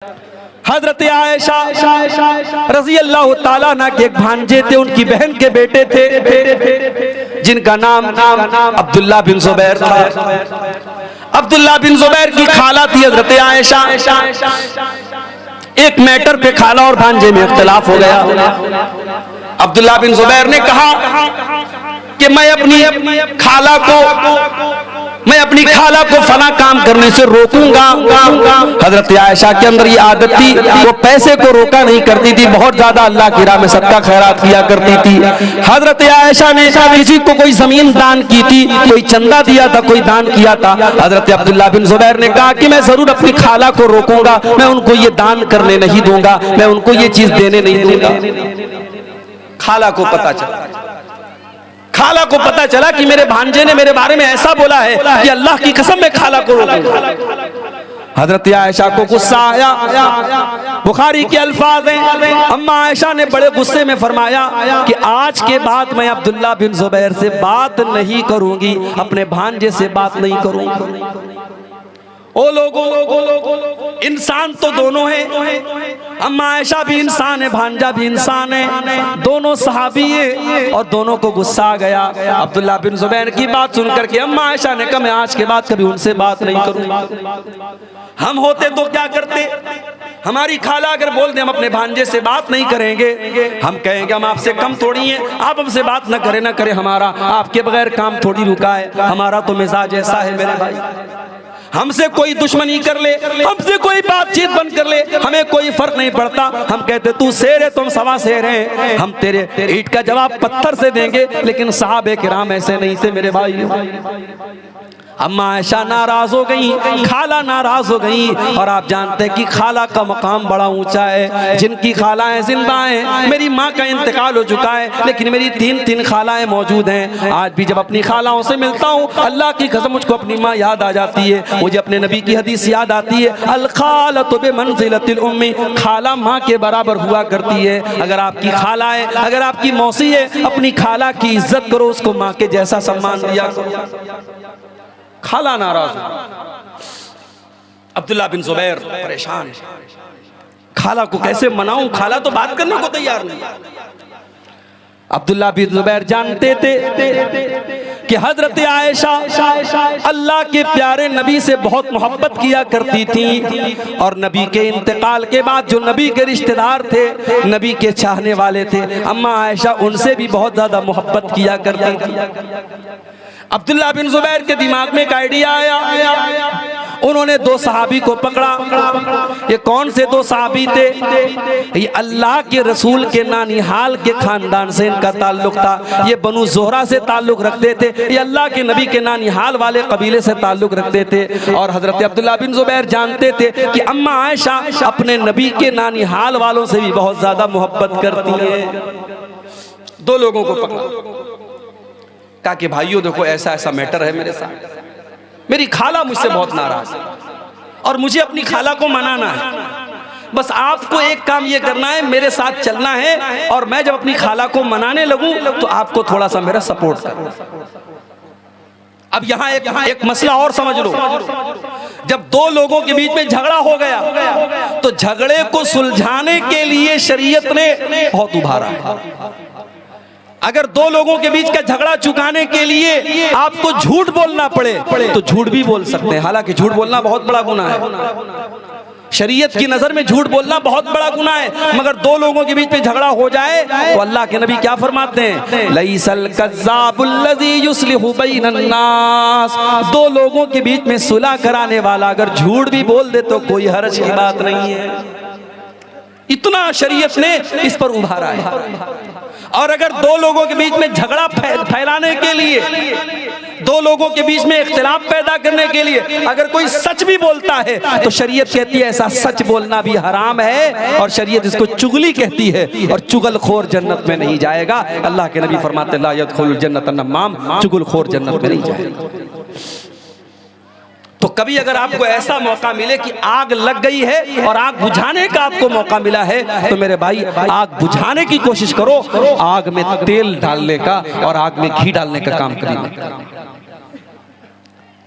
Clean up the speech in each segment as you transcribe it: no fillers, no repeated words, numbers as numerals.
हजरत आयशा रज़ी अल्लाह ताला अन्हा के एक भांजे थे, उनकी बहन के बेटे थे जिनका नाम अब्दुल्ला बिन जुबैर था। अब्दुल्ला बिन जुबैर की खाला थी हजरत आयशा। एक मैटर पे खाला और भांजे में इख्तिलाफ हो गया। अब्दुल्ला बिन जुबैर ने कहा कि मैं अपनी खाला को फला काम करने से रोकूंगा। हजरत आयशा के अंदर ये आदत थी, वो पैसे को रोका नहीं करती थी, बहुत ज्यादा अल्लाह की राह में सदका खैरात किया करती थी। हजरत आयशा ने किसी को कोई जमीन दान की थी, कोई चंदा दिया था, कोई दान किया था। हजरत अब्दुल्ला बिन जुबैर ने कहा कि मैं जरूर अपनी खाला को रोकूंगा, मैं उनको ये दान करने नहीं दूंगा, मैं उनको ये चीज देने नहीं दूंगा। खाला को पता चला कि मेरे भांजे ने मेरे बारे में ऐसा बोला है कि अल्लाह की कसम मैं खाला को रोकूंगा। हजरत आयशा को गुस्सा आया। बुखारी के अल्फाज हैं, अम्मा आयशा ने बड़े गुस्से में फरमाया कि आज के बाद मैं अब्दुल्ला बिन जुबैर से बात नहीं करूंगी, अपने भांजे से बात नहीं करूंगी। ओ लोगों, इंसान तो दोनों हैं, अम्मा आयशा भी इंसान है, भांजा भी इंसान है, दोनों सहाबी है और दोनों को गुस्सा आ गया। अब्दुल्ला बिन जुबैर की बात सुनकर के अम्मा आयशा ने कहा मैं आज के बाद कभी उनसे बात नहीं करूंगा। हम होते तो क्या करते, हमारी खाला अगर बोल दे हम अपने भांजे से बात नहीं करेंगे, हम कहेंगे हम आपसे कम थोड़ी हैं, आप हमसे बात न करें हमारा आपके बगैर काम थोड़ी रुका है, हमारा तो मिजाज ऐसा है मेरे भाई। हमसे कोई दुश्मनी कर ले, हमसे कोई बातचीत बंद कर ले, हमें कोई फर्क नहीं पड़ता। हम कहते तू शेर है, तुम सवा शेर हैं, हम तेरे ईंट का जवाब पत्थर से देंगे। लेकिन साहबे किराम ऐसे नहीं थे मेरे भाई। अम्मा आयशा नाराज हो गई, खाला नाराज हो गई। और आप जानते हैं कि खाला का मकाम बड़ा ऊंचा है। जिनकी खालाएं जिंदा हैं, मेरी माँ का इंतकाल हो चुका है लेकिन मेरी तीन खालाएं मौजूद हैं। आज भी जब अपनी खालाओं से मिलता हूँ, अल्लाह की कसम मुझको अपनी माँ याद आ जाती है, मुझे अपने नबी की हदीस याद आती है, अल खालतु बिमंज़िलतिल उम्मी, खाला माँ के बराबर हुआ करती है। अगर आपकी खाला है, अगर आपकी मौसी है, अपनी खाला की इज्जत करो, उसको माँ के जैसा सम्मान दिया करो। खाला नाराज, अब्दुल्ला बिन जुबैर परेशान, खाला को कैसे मनाऊं, खाला तो बात करने को तैयार नहीं। अब्दुल्ला बिन जुबैर जानते थे कि हजरत आयशा अल्लाह के प्यारे नबी से बहुत मोहब्बत किया करती थी और नबी के इंतकाल के बाद जो नबी के रिश्तेदार थे, नबी के चाहने वाले थे, अम्मा आयशा उनसे भी बहुत ज्यादा मोहब्बत किया करती थी। अब्दुल्ला बिन जुबैर के दिमाग में एक आइडिया आया, उन्होंने दो सहाबी को पकड़ा। ये कौन से दो सहाबी थे? ये अल्लाह के रसूल के नानिहाल के खानदान से इनका ताल्लुक था। ये बनु ज़ोहरा से ताल्लुक रखते थे, ये अल्लाह के नबी के नानिहाल वाले कबीले से ताल्लुक रखते थे। और हजरत अब्दुल्ला बिन जुबैर जानते थे कि अम्मा आयशा अपने नबी के नानिहाल वालों से भी बहुत ज्यादा मोहब्बत करती है। दो लोगों को पकड़ा, कहा कि भाइयों देखो ऐसा ऐसा मैटर है मेरे साथ, मेरी खाला मुझसे बहुत नाराज है और मुझे अपनी खाला को मनाना है। बस आपको एक काम ये करना है, मेरे साथ चलना है और मैं जब अपनी खाला को मनाने लगूं तो आपको थोड़ा सा मेरा सपोर्ट करना। अब यहाँ एक मसला और समझ लो, जब दो लोगों के बीच में झगड़ा हो गया तो झगड़े को सुलझाने के लिए शरीयत ने बहुत उभारा है। अगर दो लोगों के बीच का झगड़ा चुकाने के लिए आपको झूठ बोलना पड़े तो झूठ भी बोल सकते हैं, हालांकि झूठ बोलना बहुत बड़ा गुनाह है। शरीयत की नजर में झूठ बोलना बहुत बड़ा गुनाह है, मगर दो लोगों के बीच में झगड़ा हो जाए तो अल्लाह के नबी क्या फरमाते हैं, लैसल कज़्ज़ाबुल लज़ी युस्लिहु बैनन नास, दो लोगों के बीच में सुलह कराने वाला अगर झूठ भी बोल दे तो कोई हर्ज की बात नहीं है। इतना शरीयत ने इस पर उभारा है। और अगर दो लोगों के बीच में झगड़ा फैलाने के लिए, दो लोगों के बीच में इख्तिलाफ पैदा करने के लिए अगर कोई सच भी बोलता है तो शरीयत कहती है ऐसा सच बोलना भी हराम है और शरीयत इसको चुगली कहती है और चुगलखोर जन्नत में नहीं जाएगा। अल्लाह के नबी फरमाते ला यदखुलुल जन्नत नम्माम, चुगलखोर जन्नत में नहीं जाएगा। तो कभी अगर आपको ऐसा मौका मिले कि आग लग गई है और आग बुझाने का आपको मौका मिला है तो मेरे भाई आग बुझाने की कोशिश करो, आग में तेल डालने का और आग में घी डालने का काम करिए।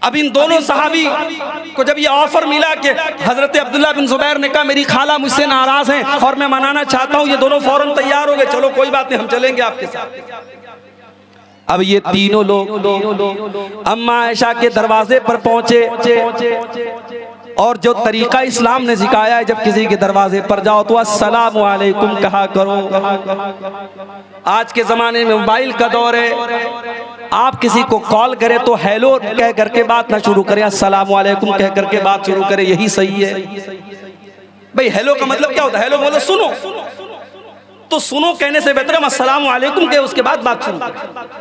अब इन दोनों सहाबी को जब ये ऑफर मिला कि हजरत अब्दुल्ला बिन जुबैर ने कहा मेरी खाला मुझसे नाराज हैं और मैं मनाना चाहता हूं, ये दोनों फौरन तैयार हो गए, चलो कोई बात नहीं हम चलेंगे आपके साथ। अब ये तीनों लोग अम्मा आयशा के दरवाजे पर पहुंचे और जो तरीका इस्लाम ने सिखाया है जब किसी के दरवाजे पर जाओ तो अस्सलामु अलैकुम कहा करो। आज के जमाने में मोबाइल का दौर है, आप किसी को कॉल करें तो हेलो कह करके बात ना शुरू करें, अस्सलामु अलैकुम कह करके बात शुरू करें, यही सही है। भाई हेलो का मतलब क्या होता है? हेलो मतलब सुनो, तो सुनो कहने से बेहतर हम अस्सलामु अलैकुम कहे उसके बाद बात शुरू करें।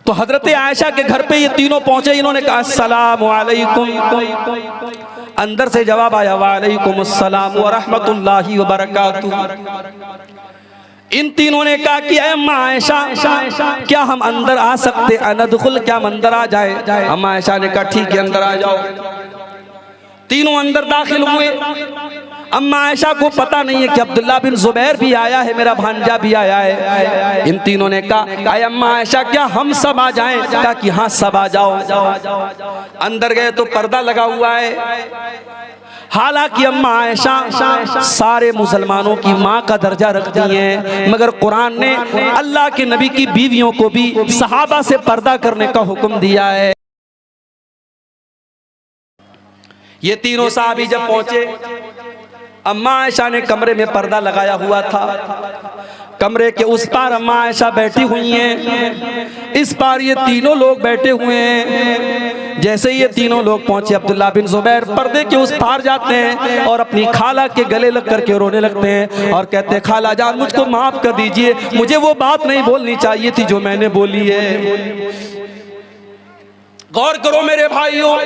तो हजरत आयशा के घर पे ये तीनों पहुंचे, इन्होंने कहा अस्सलामु अलैकुम, अंदर से जवाब आया वालेकुम अस्सलाम व रहमतुल्लाहि व बरकातुहू। इन तीनों ने कहा कि अम्मा आयशा क्या हम अंदर आ सकते, अनदखुल क्या हम अंदर आ जाए? अम्मा आयशा ने कहा ठीक है अंदर आ जाओ। तीनों अंदर दाखिल हुए। अम्मा आयशा को पता नहीं है कि अब्दुल्ला बिन जुबैर भी आया है, मेरा भांजा भी आया है। इन तीनों ने कहा अम्मा आयशा क्या हम सब आ जाएं? कहा कि हाँ सब आ जाओ। अंदर गए तो पर्दा लगा हुआ है। हालांकि अम्मा आयशा सारे मुसलमानों की माँ का दर्जा रखती हैं, मगर कुरान ने अल्लाह के नबी की बीवियों को भी सहाबा से पर्दा करने का हुक्म दिया है। ये तीनों साहबी जब पहुंचे, अम्मा आयशा ने कमरे में पर्दा लगाया हुआ था। कमरे के उस पार अम्मा आयशा बैठी हुई हैं, इस पार ये तीनों लोग बैठे हुए हैं। जैसे ये तीनों लोग पहुंचे, अब्दुल्ला बिन जुबैर पर्दे के उस पार जाते हैं और अपनी खाला के गले लग करके रोने लगते हैं और कहते हैं खाला जान मुझको माफ कर दीजिए, मुझे वो बात नहीं बोलनी चाहिए थी जो मैंने बोली है। गौर करो मेरे भाइयों,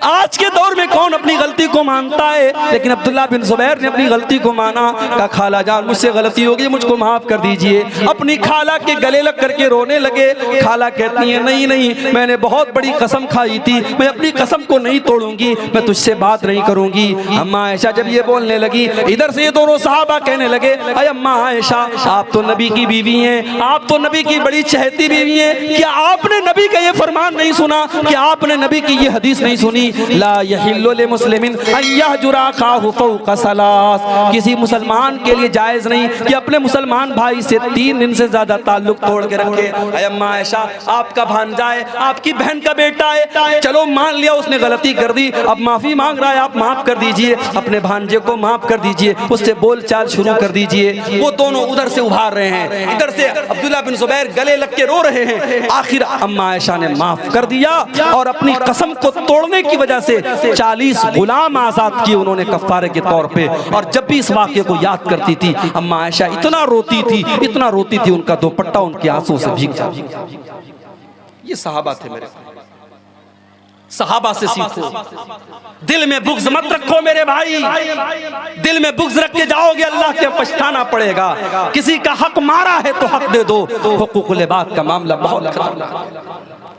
आज के दौर में कौन अपनी गलती को मानता है? लेकिन अब्दुल्ला बिन जुबैर ने अपनी गलती को माना, कहा खाला जान मुझसे गलती हो गई, मुझको माफ कर दीजिए। अपनी खाला के गले लग करके रोने लगे। खाला कहती है नहीं नहीं, मैंने बहुत बड़ी कसम खाई थी, मैं अपनी कसम को नहीं तोड़ूंगी, मैं तुझसे बात नहीं करूंगी। अम्मा आयशा जब ये बोलने लगी, इधर से ये दोनों सहाबा कहने लगे अरे अम्मा आयशा आप तो नबी की बीवी हैं, आप तो नबी की बड़ी चहेती बीवी हैं, क्या आपने नबी का ये फरमान नहीं सुना? क्या आपने नबी की ये हदीस नहीं सुनी? ला यहिल्लु लिमुस्लिमिन अन यहजुरा अखाहु फौका सलास, किसी मुसलमान के लिए जायज नहीं कि अपने मुसलमान भाई से 3 दिन से ज्यादा ताल्लुक तोड़ के रखे। अम्मा आयशा आपका भांजा है, आपकी बहन का बेटा है, चलो मान लिया उसने गलती कर दी, अब माफी मांग रहा है, आप माफ कर दीजिए, अपने भांजे को माफ कर दीजिए, उससे बोलचाल शुरू कर दीजिए। वो दोनों उधर से उभार रहे हैं, इधर से अब्दुल्ला बिन जुबैर गले लग के रो रहे हैं। आखिर अम्मा आयशा ने माफ कर दिया और अपनी कसम को तोड़ने की वजह से 40 गुलाम आजाद किए उन्होंने कफारे के तौर पे। और जब भी इस वाक़े को याद करती थी अम्मा आयशा इतना रोती थी, इतना रोती थी, उनका दुपट्टा उनके आंसू से भीग जाता। ये सहाबा थे मेरे, सहाबा से सीखो। दिल में बुग़्ज़ मत रखो मेरे भाई, दिल में बुग़्ज़ रख के जाओगे अल्लाह के पछताना पड़ेगा। किसी का हक मारा है तो हक दे दो, हुकूकुल इबाद का मामला बहुत खतरनाक है।